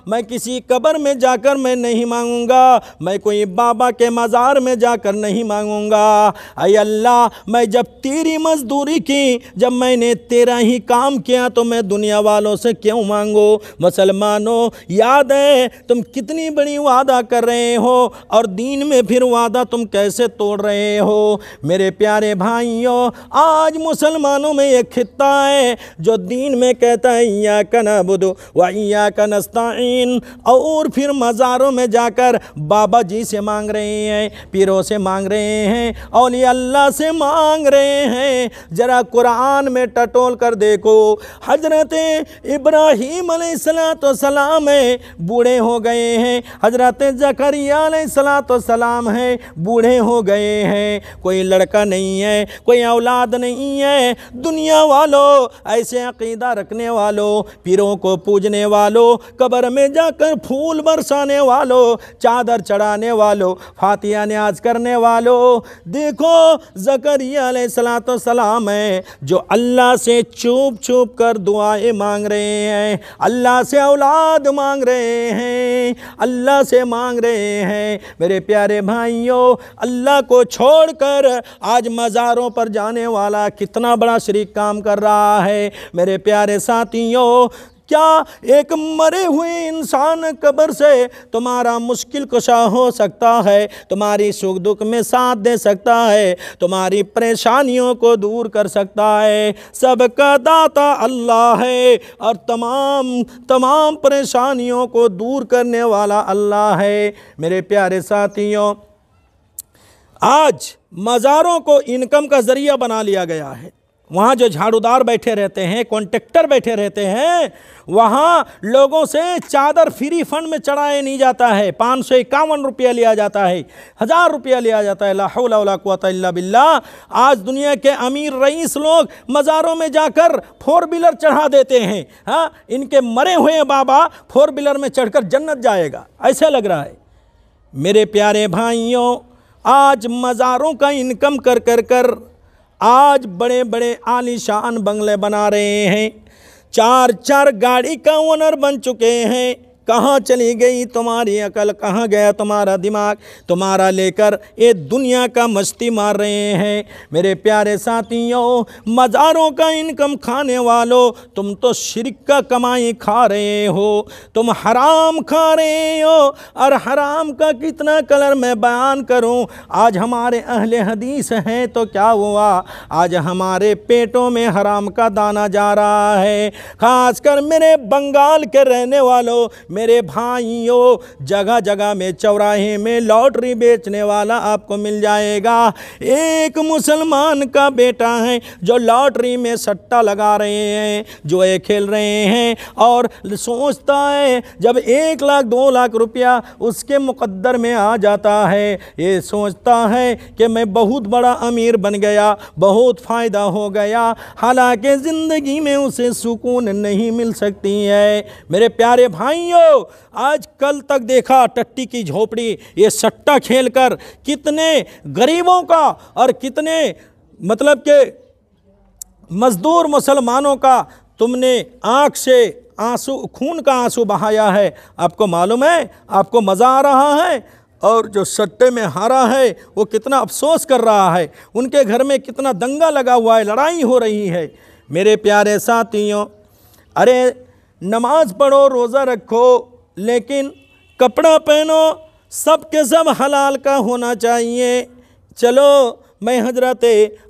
मैं किसी कब्र में जाकर मैं नहीं मांगूंगा, मैं कोई बाबा के मज़ार में जाकर नहीं मांगूंगा। ऐ अल्लाह, मैं जब तेरी मजदूरी की, जब मैंने तेरा ही काम किया, तो मैं दुनिया वालों से क्यों मांगो। मुसलमानों, याद है तुम कितनी बड़ी वादा कर रहे हो और दीन में फिर वादा तुम कैसे तोड़ रहे हो। मेरे प्यारे भाइयों, आज मुसलमानों में एक खित्ता है जो दीन में कहता है इय्याका नअबुदु व इय्याका नस्तईन, और फिर मज़ारों में जाकर बाबा जी से मांग रहे हैं, पीरों से मांग रहे हैं, औलिया अल्लाह से मांग रहे हैं। ज़रा कुरान में टटोल कर देखो, हजरत इब्राहीम अलैहिस्सलाम है, बूढ़े हो गए हैं। हजरत ज़करिया अलैहिस्सलाम है, बूढ़े हो गए हैं। कोई लड़का नहीं है, कोई औलाद नहीं है। दुनिया वालों, ऐसे अकीदा रखने वालों, पीरों को पूजने वालों, कब्र में जाकर फूल बरसाने वालों, चादर चढ़ाने वालों, फातिहा न्याज करने वालों, देखो ज़करिया अलैहिस्सलाम है जो अल्लाह से चुप चुप कर दुआएं मांग रहे हैं, अल्लाह से औलाद मांग रहे हैं, अल्लाह से मांग रहे हैं। मेरे प्यारे भाइयों, अल्लाह को छोड़कर आज मज़ारों पर जाने वाला कितना बड़ा शरीक काम कर रहा है। मेरे प्यारे साथियों, क्या एक मरे हुए इंसान कब्र से तुम्हारा मुश्किल कुशा हो सकता है, तुम्हारी सुख दुख में साथ दे सकता है, तुम्हारी परेशानियों को दूर कर सकता है। सबका दाता अल्लाह है और तमाम परेशानियों को दूर करने वाला अल्लाह है। मेरे प्यारे साथियों, आज मज़ारों को इनकम का ज़रिया बना लिया गया है। वहाँ जो झाड़ूदार बैठे रहते हैं, कॉन्ट्रैक्टर बैठे रहते हैं, वहाँ लोगों से चादर फ्री फंड में चढ़ाया नहीं जाता है। 551 रुपया लिया जाता है, 1000 रुपया लिया जाता है। ला हौला वला कुव्वता इल्ला बिल्लाह। आज दुनिया के अमीर रईस लोग मज़ारों में जाकर 4 व्हीलर चढ़ा देते हैं। हाँ, इनके मरे हुए बाबा 4 व्हीलर में चढ़कर जन्नत जाएगा, ऐसा लग रहा है। मेरे प्यारे भाइयों, आज मज़ारों का इनकम कर कर कर आज बड़े बड़े आलीशान बंगले बना रहे हैं, 4 गाड़ी का ओनर बन चुके हैं। कहाँ चली गई तुम्हारी अकल, कहाँ गया तुम्हारा दिमाग, तुम्हारा लेकर ये दुनिया का मस्ती मार रहे हैं। मेरे प्यारे साथियों, मज़ारों का इनकम खाने वालों, तुम तो शिरक का कमाई खा रहे हो, तुम हराम खा रहे हो। और हराम का कितना कलर मैं बयान करूं। आज हमारे अहले हदीस हैं तो क्या हुआ, आज हमारे पेटों में हराम का दाना जा रहा है। खासकर मेरे बंगाल के रहने वालों, मेरे भाइयों, जगह जगह में चौराहे में लॉटरी बेचने वाला आपको मिल जाएगा। एक मुसलमान का बेटा है जो लॉटरी में सट्टा लगा रहे हैं, जुए खेल रहे हैं, और सोचता है जब 1 लाख 2 लाख रुपया उसके मुकद्दर में आ जाता है, ये सोचता है कि मैं बहुत बड़ा अमीर बन गया, बहुत फ़ायदा हो गया। हालांकि ज़िंदगी में उसे सुकून नहीं मिल सकती है। मेरे प्यारे भाइयों, आज कल तक देखा टट्टी की झोपड़ी, ये सट्टा खेलकर कितने गरीबों का और कितने मतलब के मजदूर मुसलमानों का तुमने आँख से आंसू, खून का आंसू बहाया है। आपको मालूम है, आपको मज़ा आ रहा है, और जो सट्टे में हारा है वो कितना अफसोस कर रहा है। उनके घर में कितना दंगा लगा हुआ है, लड़ाई हो रही है। मेरे प्यारे साथियों, अरे नमाज पढ़ो, रोज़ा रखो, लेकिन कपड़ा पहनो, सब के सब हलाल का होना चाहिए। चलो मैं हजरत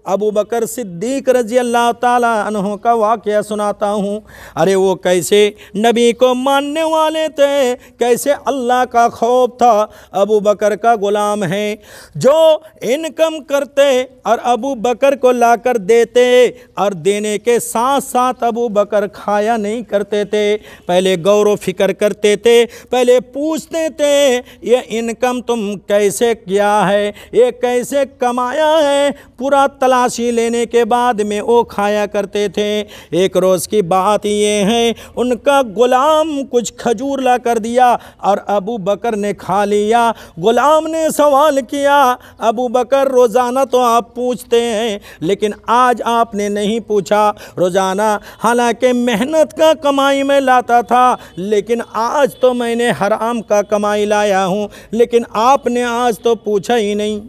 अबू बकर सिद्दीक़ रज़ी अल्लाह ताला अन्हु का वाक़या सुनाता हूँ। अरे वो कैसे नबी को मानने वाले थे, कैसे अल्लाह का खौफ था। अबू बकर का ग़ुलाम है जो इनकम करते और अबू बकर को लाकर देते, और देने के साथ साथ अबू बकर खाया नहीं करते थे, पहले गौर व फिक्र करते थे, पहले पूछते थे ये इनकम तुम कैसे किया है, ये कैसे कमाया है पूरा तलाशी लेने के बाद में वो खाया करते थे। एक रोज़ की बात ये है, उनका गुलाम कुछ खजूर ला कर दिया और अबू बकर ने खा लिया। गुलाम ने सवाल किया, अबू बकर रोज़ाना तो आप पूछते हैं लेकिन आज आपने नहीं पूछा। रोज़ाना हालांकि मेहनत का कमाई में लाता था लेकिन आज तो मैंने हराम का कमाई लाया हूँ, लेकिन आपने आज तो पूछा ही नहीं।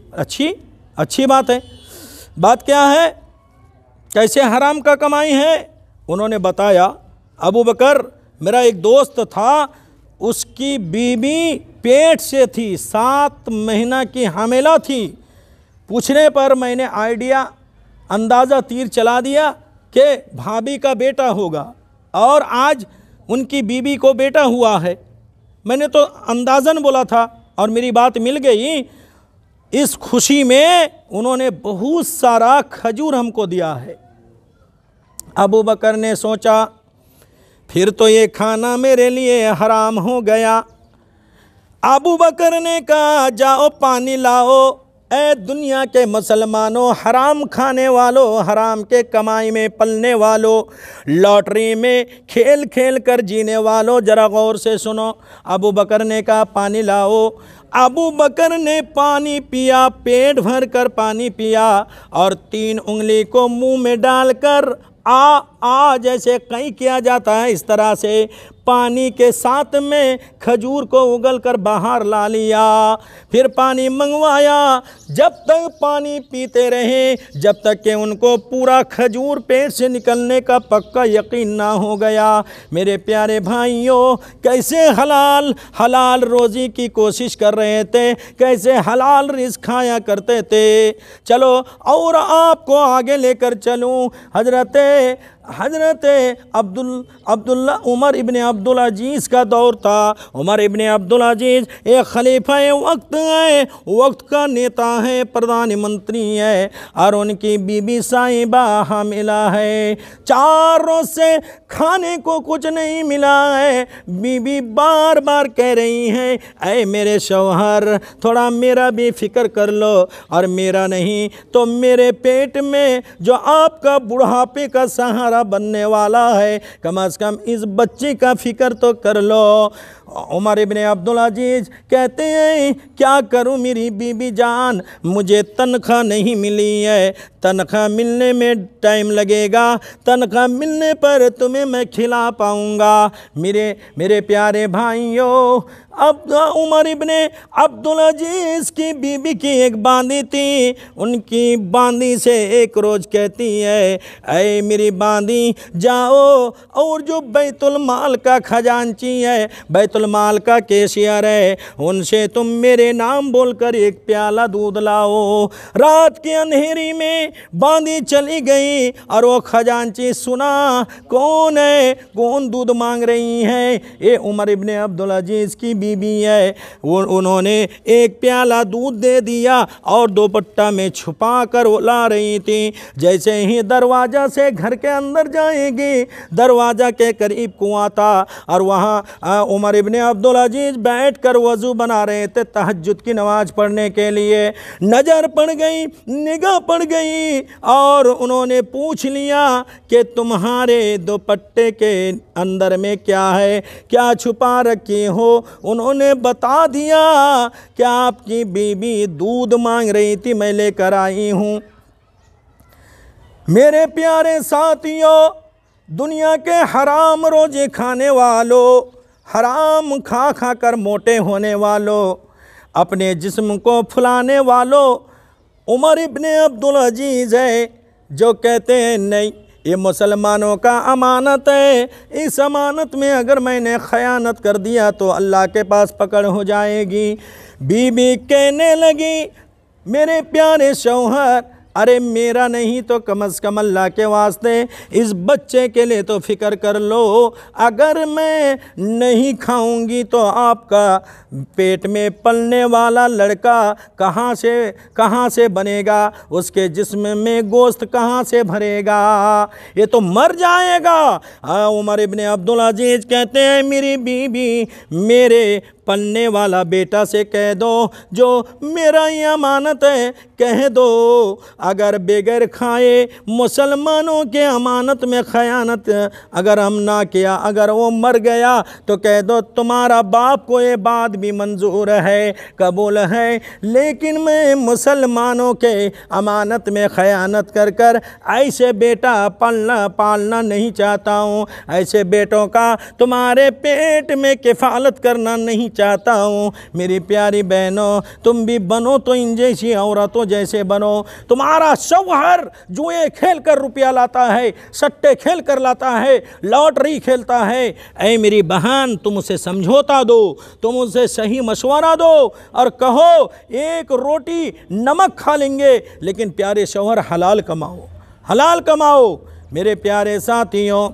अच्छी बात है। बात क्या है, कैसे हराम का कमाई है? उन्होंने बताया, अबू बकर मेरा एक दोस्त था, उसकी बीबी पेट से थी, 7 महीना की हामिला थी। पूछने पर मैंने अंदाज़ा तीर चला दिया कि भाभी का बेटा होगा और आज उनकी बीबी को बेटा हुआ है। मैंने तो अंदाज़न बोला था और मेरी बात मिल गई। इस खुशी में उन्होंने बहुत सारा खजूर हमको दिया है। अबू बकर ने सोचा फिर तो ये खाना मेरे लिए हराम हो गया। अबू बकर ने कहा जाओ पानी लाओ। ए दुनिया के मुसलमानों, हराम खाने वालों, हराम के कमाई में पलने वालों, लॉटरी में खेल खेल कर जीने वालों, ज़रा गौर से सुनो। अबू बकर ने कहा पानी लाओ। अबू बकर ने पानी पिया, पेट भर कर पानी पिया और 3 उंगली को मुंह में डालकर आ जैसे कहीं किया जाता है, इस तरह से पानी के साथ में खजूर को उगल कर बाहर ला लिया। फिर पानी मंगवाया। जब तक पानी पीते रहे, जब तक कि उनको पूरा खजूर पेट से निकलने का पक्का यकीन ना हो गया। मेरे प्यारे भाइयों, कैसे हलाल रोज़ी की कोशिश कर रहे थे, कैसे हलाल रिज़्क़ खाया करते थे। चलो और आपको आगे लेकर चलूँ। हज़रत अब्दुल्ला उमर इब्ने अब्दुल अजीज़ का दौर था। उमर इब्ने अब्दुल अजीज़ एक खलीफा वक्त है, वक्त का नेता है, प्रधानमंत्री है और उनकी बीबी साहिबा हामिला है। 4 रोज़ से खाने को कुछ नहीं मिला है। बीबी बार बार कह रही हैं, ऐ मेरे शौहर थोड़ा मेरा भी फिक्र कर लो, और मेरा नहीं तो मेरे पेट में जो आपका बुढ़ापे का सहारा बनने वाला है, कम से कम इस बच्चे का फिक्र तो कर लो। उमर इब्ने अब्दुल अजीज़ कहते हैं क्या करूं मेरी बीबी जान, मुझे तनख्वाह नहीं मिली है, तनख्वाह मिलने में टाइम लगेगा, तनख्वाह मिलने पर तुम्हें मैं खिला पाऊंगा। मेरे प्यारे भाइयों, अब उमर इब्ने अब्दुल अजीज़ की बीबी की एक बांदी थी। उनकी बांदी से एक रोज़ कहती है, ऐ मेरी बांदी जाओ और जो बैतुल माल का खजांची है, बैतुल माल का कैशियर है, उनसे तुम मेरे नाम बोलकर एक प्याला दूध लाओ। रात के अंधेरी में बांदी चली गई और वो खजांची सुना कौन है, कौन दूध मांग रही है। ये उमर इब्ने अब्दुल अजीज़ की बीबी है। उन्होंने एक प्याला दूध दे दिया और दुपट्टा में छुपा कर वो ला रही थी। जैसे ही दरवाज़ा से घर के अंदर जाएगी, दरवाज़ा के करीब कुआं था और वहाँ उमर इब्ने अब्दुल अजीज़ बैठ कर वज़ू बना रहे थे तहज्जुद की नमाज़ पढ़ने के लिए। नज़र पड़ गई, निगाह पड़ गई और उन्होंने पूछ लिया कि तुम्हारे दुपट्टे के अंदर में क्या है, क्या छुपा रखी हो। उन्होंने बता दिया कि आपकी बीबी दूध मांग रही थी, मैं लेकर आई हूँ। मेरे प्यारे साथियों, दुनिया के हराम रोज़े खाने वालों, हराम खा खा कर मोटे होने वालों, अपने जिस्म को फुलाने वालों, उमर इब्ने अब्दुल अजीज़ है जो कहते हैं नहीं, ये मुसलमानों का अमानत है, इस अमानत में अगर मैंने ख़यानत कर दिया तो अल्लाह के पास पकड़ हो जाएगी। बीबी कहने लगी, मेरे प्यारे शौहर अरे मेरा नहीं तो कम से कम अल्लाह के वास्ते इस बच्चे के लिए तो फ़िक्र कर लो। अगर मैं नहीं खाऊंगी तो आपका पेट में पलने वाला लड़का कहाँ से बनेगा, उसके जिस्म में गोश्त कहाँ से भरेगा, ये तो मर जाएगा। उमर इब्ने अब्दुल अजीज कहते हैं मेरी बीबी मेरे पलने वाला बेटा से कह दो जो मेरा ये अमानत है कह दो, अगर बगैर खाए मुसलमानों के अमानत में ख़यानत अगर हम ना किया, अगर वो मर गया तो कह दो तुम्हारा बाप को ये बात भी मंजूर है, कबूल है, लेकिन मैं मुसलमानों के अमानत में ख़यानत कर कर ऐसे बेटा पालना नहीं चाहता हूँ, ऐसे बेटों का तुम्हारे पेट में किफ़ालत करना नहीं चाहता हूँ। मेरी प्यारी बहनों तुम भी बनो तो इन जैसी औरतों जैसे बनो। तुम्हारा शौहर जुए खेल कर रुपया लाता है, सट्टे खेल कर लाता है, लॉटरी खेलता है, ऐ मेरी बहन तुम उसे समझौता दो, तुम उसे सही मशवरा दो और कहो एक रोटी नमक खा लेंगे लेकिन प्यारे शौहर हलाल कमाओ, हलाल कमाओ। मेरे प्यारे साथियों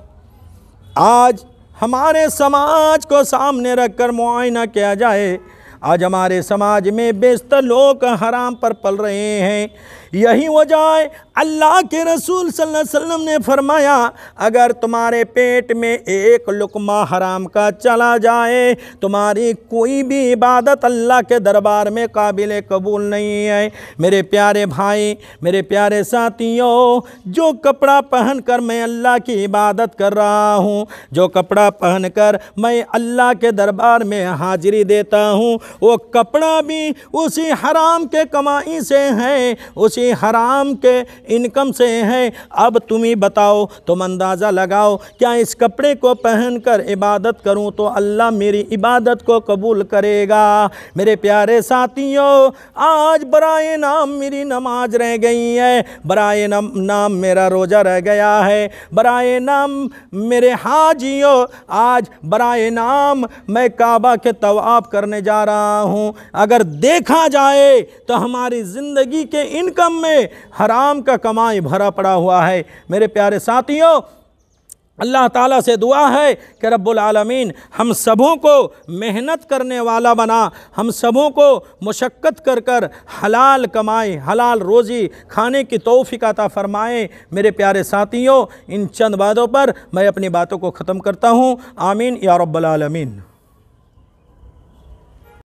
आज हमारे समाज को सामने रखकर मुआयना किया जाए। आज हमारे समाज में बेशतर लोग हराम पर पल रहे हैं। यही वजह है अल्लाह के रसूल सल्लल्लाहु अलैहि वसल्लम ने फरमाया अगर तुम्हारे पेट में एक लुक़मा हराम का चला जाए तुम्हारी कोई भी इबादत अल्लाह के दरबार में काबिल कबूल नहीं है। मेरे प्यारे भाई मेरे प्यारे साथियों जो कपड़ा पहन कर मैं अल्लाह की इबादत कर रहा हूँ, जो कपड़ा पहन कर मैं अल्लाह के दरबार में हाजिरी देता हूँ वो कपड़ा भी उसी हराम के कमाई से है, उसी हराम के इनकम से है। अब तुम ही बताओ, तुम अंदाज़ा लगाओ क्या इस कपड़े को पहनकर इबादत करूं तो अल्लाह मेरी इबादत को कबूल करेगा। मेरे प्यारे साथियों आज बराए नाम मेरी नमाज रह गई है, बराए नाम मेरा रोज़ा रह गया है, बराए नाम मेरे हाजियों आज बराए नाम मैं काबा के तवाफ करने जा रहा हूँ। अगर देखा जाए तो हमारी ज़िंदगी के इनकम में हराम का कमाई भरा पड़ा हुआ है। मेरे प्यारे साथियों अल्लाह ताला से दुआ है कि रब्बुल आलमीन हम सबों को मेहनत करने वाला बना, हम सबों को मुशक्क़त कर कर हलाल कमाई हलाल रोज़ी खाने की तौफ़ीक़ अता फ़रमाए। मेरे प्यारे साथियों इन चंद बातों पर मैं अपनी बातों को ख़त्म करता हूँ। आमीन या रब्बुल आलमीन।